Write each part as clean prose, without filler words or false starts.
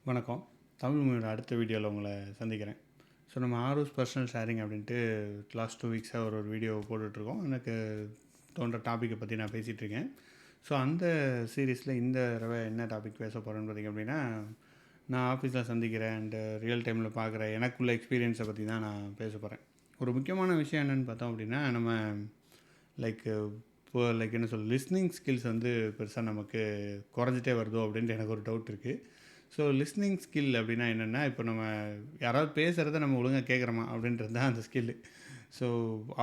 வணக்கம். தமிழ் மொழியோட அடுத்த வீடியோவில் உங்களை சந்திக்கிறேன். ஸோ நம்ம ஆரூஸ் பர்சனல் ஷேரிங் அப்படின்ட்டு லாஸ்ட் 2 வீக்ஸாக ஒரு வீடியோ போட்டுட்ருக்கோம். எனக்கு தோன்ற டாப்பிக்கை பற்றி நான் பேசிகிட்ருக்கேன். ஸோ அந்த சீரீஸில் இந்த தடவை என்ன டாபிக் பேச போகிறேன்னு பார்த்திங்க அப்படின்னா, நான் ஆஃபீஸில் சந்திக்கிறேன் அண்டு ரியல் டைமில் பார்க்குற எனக்குள்ள எக்ஸ்பீரியன்ஸை பற்றி தான் நான் பேச போகிறேன். ஒரு முக்கியமான விஷயம் என்னென்னு பார்த்தோம் அப்படின்னா, நம்ம என்ன சொல்ல லிஸ்னிங் ஸ்கில்ஸ் வந்து பெருசாக நமக்கு குறைஞ்சிட்டே வருதோ அப்படின்ட்டு எனக்கு ஒரு டவுட் இருக்குது. ஸோ லிஸ்னிங் ஸ்கில் அப்படின்னா என்னென்னா, இப்போ நம்ம யாராவது பேசுகிறத நம்ம ஒழுங்காக கேட்குறோமா அப்படின்றது தான் அந்த ஸ்கில்லு. ஸோ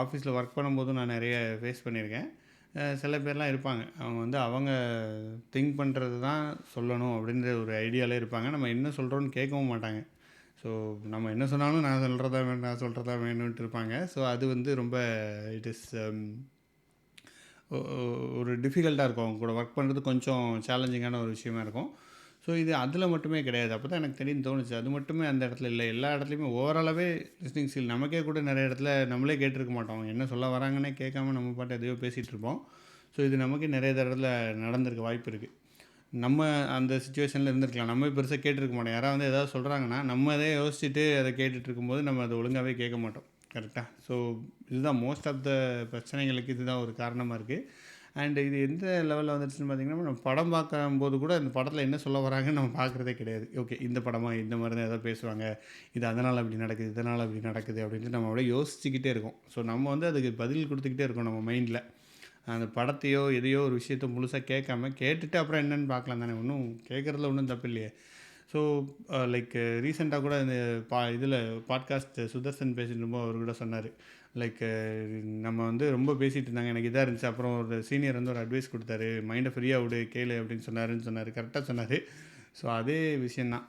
ஆஃபீஸில் ஒர்க் பண்ணும்போதும் நான் நிறைய ஃபேஸ் பண்ணியிருக்கேன். சில பேர்லாம் இருப்பாங்க, அவங்க திங்க் பண்ணுறது தான் சொல்லணும் அப்படின்ற ஒரு ஐடியாவிலே இருப்பாங்க. நம்ம என்ன சொல்கிறோன்னு கேட்கவும் மாட்டாங்க. ஸோ நம்ம என்ன சொன்னாலும் நான் சொல்கிறதா வேணும்ன்ட்டு இருப்பாங்க. ஸோ அது வந்து ரொம்ப இட் இஸ் ஒரு டிஃபிகல்ட்டாக இருக்கும். அவங்க கூட ஒர்க் பண்ணுறது கொஞ்சம் சேலஞ்சிங்கான ஒரு விஷயமா இருக்கும். ஸோ இது அதில் மட்டுமே கிடையாது. அப்போ தான் எனக்கு தெரியும்னு தோணுச்சு. அது மட்டுமே அந்த இடத்துல இல்லை, எல்லா இடத்துலையுமே ஓவராலாகவே லிஸ்னிங் ஸ்கில் நமக்கே கூட நிறைய இடத்துல நம்மளே கேட்டிருக்க மாட்டோம். என்ன சொல்ல வராங்கன்னே கேட்காம நம்ம பாட்டு எதையோ பேசிகிட்டு இருப்போம். ஸோ இது நமக்கே நிறைய இடத்துல நடந்திருக்க வாய்ப்பு இருக்குது. நம்ம அந்த சுச்சுவேஷனில் இருந்திருக்கலாம். நம்ம பெருசாக கேட்டிருக்க மாட்டோம். யாராவது வந்து எதாவது சொல்கிறாங்கன்னா நம்ம அதே யோசிச்சுட்டு அதை கேட்டுட்டு இருக்கும்போது நம்ம அதை ஒழுங்காகவே கேட்க மாட்டோம். கரெக்டாக? ஸோ இதுதான் மோஸ்ட் ஆஃப் த பிரச்சனைகளுக்கு இதுதான் ஒரு காரணமாக இருக்குது. அண்ட் இது எந்த லெவலில் வந்துடுச்சுன்னு பார்த்திங்கன்னா, நம்ம படம் பார்க்கும்போது கூட இந்த படத்தில் என்ன சொல்ல வராங்கன்னு நம்ம பார்க்குறதே கிடையாது. ஓகே, இந்த படமாக இந்த மாதிரி தான் எதாவது பேசுவாங்க, இது அதனால் அப்படி நடக்குது, இதனால் அப்படி நடக்குது அப்படின்ட்டு நம்ம அப்படியே யோசிச்சுக்கிட்டே இருக்கோம். ஸோ நம்ம வந்து அதுக்கு பதில் கொடுத்துக்கிட்டே இருக்கோம் நம்ம மைண்டில். அந்த படத்தையோ எதையோ ஒரு விஷயத்த முழுசாக கேட்காம கேட்டுட்டு அப்புறம் என்னென்னு பார்க்கலாம் தானே. ஒன்றும் கேட்குறதுல ஒன்றும் தப்பு இல்லையே. ஸோ ரீசெண்டாக கூட இந்த இதில் பாட்காஸ்ட் சுதர்சன் பேசிட்டுருப்போம். அவர் கூட சொன்னார், நம்ம வந்து ரொம்ப பேசிகிட்டு இருந்தாங்க, எனக்கு இதாக இருந்துச்சு. அப்புறம் ஒரு சீனியர் வந்து ஒரு அட்வைஸ் கொடுத்தாரு, மைண்டை ஃப்ரீயாக விடு கேளு அப்படின்னு சொன்னார். கரெக்டாக சொன்னார். ஸோ அதே விஷயந்தான்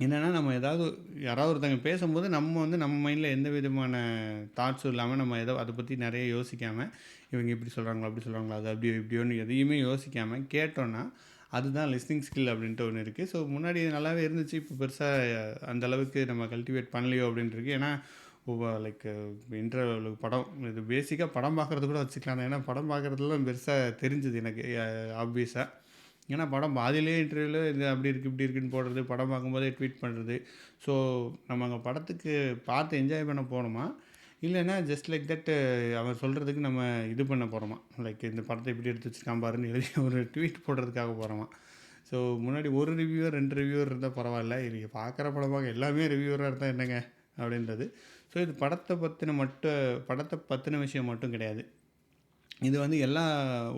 என்னென்னா, நம்ம யாராவது ஒருத்தங்க பேசும்போது நம்ம வந்து நம்ம மைண்டில் எந்த விதமான தாட்ஸும் இல்லாமல் நம்ம அதை பற்றி நிறைய யோசிக்காமல், இவங்க இப்படி சொல்கிறாங்களா அப்படி சொல்கிறாங்களா அது அப்படியோ இப்படியோன்னு எதையுமே யோசிக்காமல் கேட்டோன்னா அதுதான் லிஸ்னிங் ஸ்கில் அப்படின்ட்டு ஒன்று இருக்குது. ஸோ முன்னாடி நல்லாவே இருந்துச்சு, இப்போ பெருசாக அந்தளவுக்கு நம்ம கல்டிவேட் பண்ணலையோ அப்படின்ட்டு. ஏன்னா இன்டர்வியூ படம் இது பேசிக்காக படம் பார்க்குறது கூட வச்சுக்கலாம். ஏன்னா படம் பார்க்குறதுலாம் பெருசாக தெரிஞ்சுது எனக்கு ஆப்வியஸாக. ஏன்னா படம் பாதியிலே இன்டர்வியூவில் இது அப்படி இருக்குது இப்படி இருக்குன்னு போடுறது, படம் பார்க்கும்போதே ட்வீட் பண்ணுறது. ஸோ நம்ம அங்கே படத்துக்கு பார்த்து என்ஜாய் பண்ண போகணுமா, இல்லைன்னா ஜஸ்ட் லைக் தட் அவர் சொல்கிறதுக்கு நம்ம இது பண்ண போகிறோமா, இந்த படத்தை இப்படி எடுத்து வச்சுருக்கான் பாருன்னு எழுதி ஒரு ட்வீட் போடுறதுக்காக போகிறோமா. ஸோ முன்னாடி ஒரு ரிவ்யூவர் 2 ரிவ்யூவர் இருந்தால் பரவாயில்ல, இது பார்க்குற படமாக எல்லாமே ரிவ்யூவராக இருந்தால் என்னங்க அப்படின்றது. ஸோ இது படத்தை பற்றின விஷயம் மட்டும் கிடையாது. இது வந்து எல்லா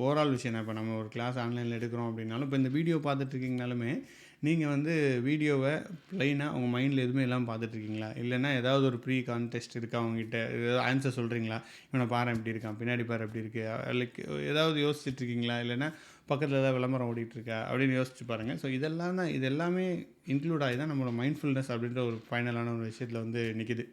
ஓவரால் விஷயம் தான். இப்போ நம்ம ஒரு கிளாஸ் ஆன்லைனில் எடுக்கிறோம் அப்படின்னாலும், இப்போ இந்த வீடியோ பார்த்துட்ருக்கீங்கனாலுமே நீங்கள் வந்து வீடியோவை ப்ளைனாக உங்கள் மைண்டில் எதுவுமே இல்லாமல் பார்த்துட்ருக்கீங்களா, இல்லைன்னா ஏதாவது ஒரு ப்ரீ கான்டெஸ்ட் இருக்கா அவங்ககிட்ட, ஏதாவது ஆன்சர் சொல்கிறீங்களா, இவனை பாரு எப்படி இருக்கான், பின்னாடி பாரு எப்படி இருக்குது, ஏதாவது யோசிச்சுட்ருக்கீங்களா, இல்லைன்னா பக்கத்தில் ஏதாவது விளம்பரம் ஓடிட்டுருக்கா அப்படின்னு யோசிச்சு பாருங்கள். ஸோ இது எல்லாமே இன்க்ளூட் ஆகி தான் நம்மளோட மைண்ட்ஃபுல்னஸ் அப்படின்ற ஒரு ஃபைனலான ஒரு விஷயத்தில் வந்து நிற்கிது.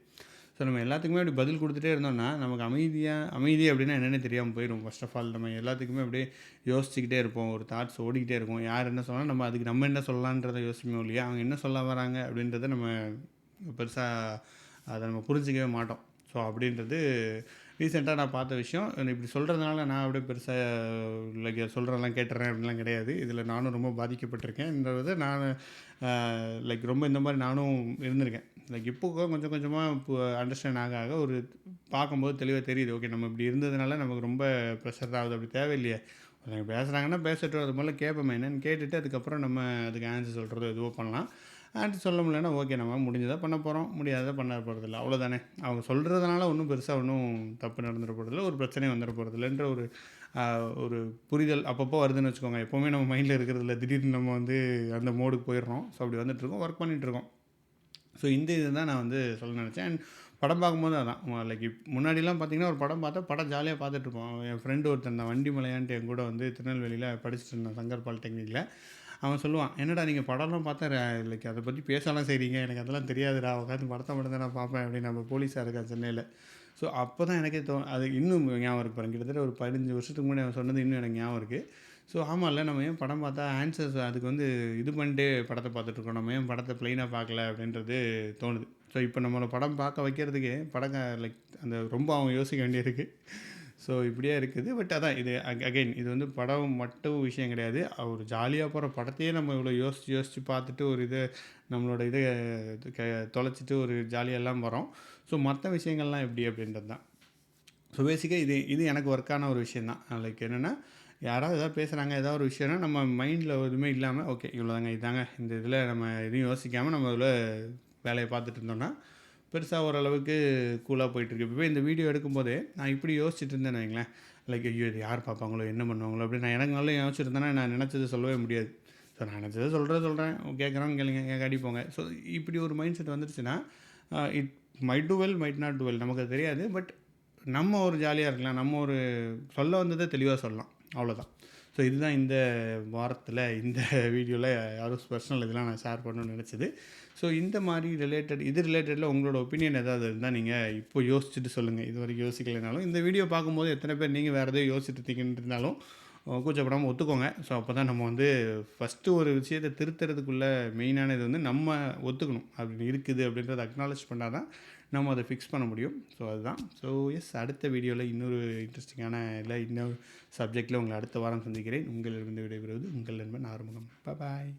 ஸோ நம்ம எல்லாத்துக்குமே அப்படி பதில் கொடுத்துட்டே இருந்தோம்னா நமக்கு அமைதி அப்படின்னா என்னென்னு தெரியாமல் போயிடும். ஃபர்ஸ்ட் ஆஃப் ஆல் நம்ம எல்லாத்துக்குமே அப்படியே யோசிச்சுக்கிட்டே இருப்போம், ஒரு தாட்ஸ் ஓடிக்கிட்டே இருக்கும். யார் என்ன சொன்னால் நம்ம என்ன சொல்லலான்றதை யோசிப்போம் இல்லையா, அவங்க என்ன சொல்ல வராங்க அப்படின்றத நம்ம பெருசாக அதை நம்ம புரிஞ்சிக்கவே மாட்டோம். ஸோ அப்படின்றது ரீசெண்டாக நான் பார்த்த விஷயம். இப்படி சொல்கிறதுனால நான் அப்படியே பெருசாக சொல்கிறதெல்லாம் கேட்டுறேன் அப்படின்லாம் கிடையாது. இதில் நானும் ரொம்ப பாதிக்கப்பட்டிருக்கேன்றது நான் ரொம்ப இந்த மாதிரி நானும் இருந்திருக்கேன். இப்போ கொஞ்சம் கொஞ்சமாக இப்போ அண்டர்ஸ்டாண்ட் ஆக ஒரு பார்க்கும்போது தெளிவாக தெரியுது. ஓகே, நம்ம இப்படி இருந்ததுனால நமக்கு ரொம்ப ப்ரெஷர் ஆகுது. அப்படி தேவையில்லையே, ஒருத்தங்க பேசுகிறாங்கன்னா பேசட்டும், அது மாதிரிலாம் கேட்போமே என்னென்னு கேட்டுட்டு அதுக்கப்புறம் நம்ம அதுக்கு ஆன்சர் சொல்கிறதோ எதுவோ பண்ணலாம். ஆன்சர் சொல்ல முடியலன்னா ஓகே, நம்ம முடிஞ்சதாக பண்ண போகிறோம், முடியாததை பண்ண போகிறதில்ல, அவ்வளோதானே. அவங்க சொல்கிறதுனால ஒன்றும் பெருசாக ஒன்றும் தப்பு நடந்துட போகிறதில்ல, ஒரு பிரச்சனை வந்துட போகிறதில்லன்ற ஒரு புரிதல் அப்பப்போ வருதுன்னு வச்சுக்கோங்க. எப்போவுமே நம்ம மைண்டில் இருக்கிறதில்ல, திடீர்னு நம்ம வந்து அந்த மோடுக்கு போயிடுறோம். ஸோ அப்படி வந்துட்டுருக்கோம், ஒர்க் பண்ணிகிட்ருக்கோம். ஸோ இந்த இது தான் நான் வந்து சொல்ல நினச்சேன். அண்ட் படம் பார்க்கும்போது அதான் முன்னாடிலாம் பார்த்திங்கன்னா ஒரு படம் பார்த்தா படம் ஜாலியாக பார்த்துட்ருப்போம். என் ஃப்ரெண்டு ஒருத்தன் தான் வண்டிமலையான்ட்டு என் கூட வந்து திருநெல்வேலியில் படிச்சுட்டு இருந்தான், சங்கர் பாலிடெக்னிக்கில். அவன் சொல்லுவான், என்னடா நீங்கள் படம்லாம் பார்த்தா அதை பற்றி பேசலாம் செய்கிறீங்க, எனக்கு அதெல்லாம் தெரியாதுடா, உட்காந்து படத்தை மட்டும் தான் நான் பார்ப்பேன் அப்படின்னு. நம்ம போலீஸாக இருக்கேன் சென்னையில். ஸோ அப்போ தான் எனக்கே அது இன்னும் ஞாபகம் இருக்குது பாருங்க. கிட்டத்தட்ட ஒரு 15 வருஷத்துக்கு முன்னாடி அவன் சொன்னது இன்னும் எனக்கு ஞாபகம் இருக்குது. ஸோ ஆமாம்ல, நம்ம ஏன் படம் பார்த்தா ஆன்சர்ஸ் அதுக்கு வந்து இது பண்ணிட்டு படத்தை பார்த்துட்ருக்கோம், நம்ம ஏன் படத்தை ப்ளைனாக பார்க்கல அப்படின்றது தோணுது. ஸோ இப்போ நம்மளை படம் பார்க்க வைக்கிறதுக்கே அந்த ரொம்ப அவங்க யோசிக்க வேண்டியிருக்கு. ஸோ இப்படியே இருக்குது. பட் அதான் இது அகைன் இது வந்து படம் மட்டும் விஷயம் கிடையாது. ஒரு ஜாலியா போற படத்தையே நம்ம இவ்வளோ யோசிச்சு யோசிச்சு பார்த்துட்டு ஒரு இத நம்மளோட இத தொலைச்சிட்டு ஒரு ஜாலியாலாம் வரோம். ஸோ மத்த விஷயங்கள்லாம் எப்படி அப்படின்றது தான். ஸோ பேசிக்கா இது இது எனக்கு ஒர்க்கான ஒரு விஷயம் தான். லைக் என்னென்னா, யாராவது ஏதாவது பேசுகிறாங்க, ஏதாவது ஒரு விஷயம்னா நம்ம மைண்டில் எதுவுமே இல்லாமல் ஓகே இவ்வளோதாங்க இதாங்க இந்த இதில் நம்ம எதையும் யோசிக்காமல் நம்ம இதில் வேலையை பார்த்துட்டு இருந்தோம்னா பெருசாக ஓரளவுக்கு கூலாக போயிட்டுருக்கு. இப்போ இந்த வீடியோ எடுக்கும்போதே நான் இப்படி யோசிச்சுட்டு இருந்தேன்னு வைங்களேன், லைக் ஐயோ இது யார் பார்ப்பாங்களோ என்ன பண்ணுவாங்களோ அப்படின்னு நான் எனக்கு நல்லா யோசிச்சுருந்தேன்னா நான் நினச்சது சொல்லவே முடியாது. ஸோ நான் நினச்சதை சொல்கிறேன் கேட்குறவங்க கேளுங்க கேட்காட்டி போங்க. ஸோ இப்படி ஒரு மைண்ட் செட் வந்துருச்சுன்னா it might do well might not do well நமக்கு அது தெரியாது. பட் நம்ம ஒரு ஜாலியாக இருக்கலாம். நம்ம ஒரு சொல்ல வந்ததை தெளிவாக சொல்லலாம். அவ்வளோதான். ஸோ இதுதான் இந்த வாரத்தில் இந்த வீடியோவில் யாரும் பர்சனல் இதெல்லாம் நான் ஷேர் பண்ணணும்னு நினச்சது. ஸோ இந்த மாதிரி ரிலேட்டடில் உங்களோட ஒப்பீனியன் ஏதாவது இருந்தால் நீங்கள் இப்போ யோசிச்சுட்டு சொல்லுங்கள். இது வரைக்கும் யோசிக்கலைனாலும் இந்த வீடியோ பார்க்கும்போது எத்தனை பேர் நீங்கள் வேறு எதாவது யோசிச்சுட்டு இருக்கீங்கன்னு இருந்தாலும் கூச்சப்படாமல் ஒத்துக்கோங்க. ஸோ அப்போ தான் நம்ம வந்து ஃபஸ்ட்டு ஒரு விஷயத்தை திருத்துறதுக்குள்ள மெயினான இது வந்து நம்ம ஒத்துக்கணும். அப்படி இருக்குது அப்படின்றத அக்னாலேஜ் பண்ணால் தான் நம்ம அதை ஃபிக்ஸ் பண்ண முடியும். ஸோ அதுதான். ஸோ எஸ் அடுத்த வீடியோவில் இன்னொரு இன்ட்ரெஸ்டிங்கான இன்னொரு சப்ஜெக்டில் உங்களை அடுத்த வாரம் சந்திக்கிறேன். உங்களிடமிருந்து விடைபெறுவது உங்கள் நண்பன் ஆறுமுகம். பாய்.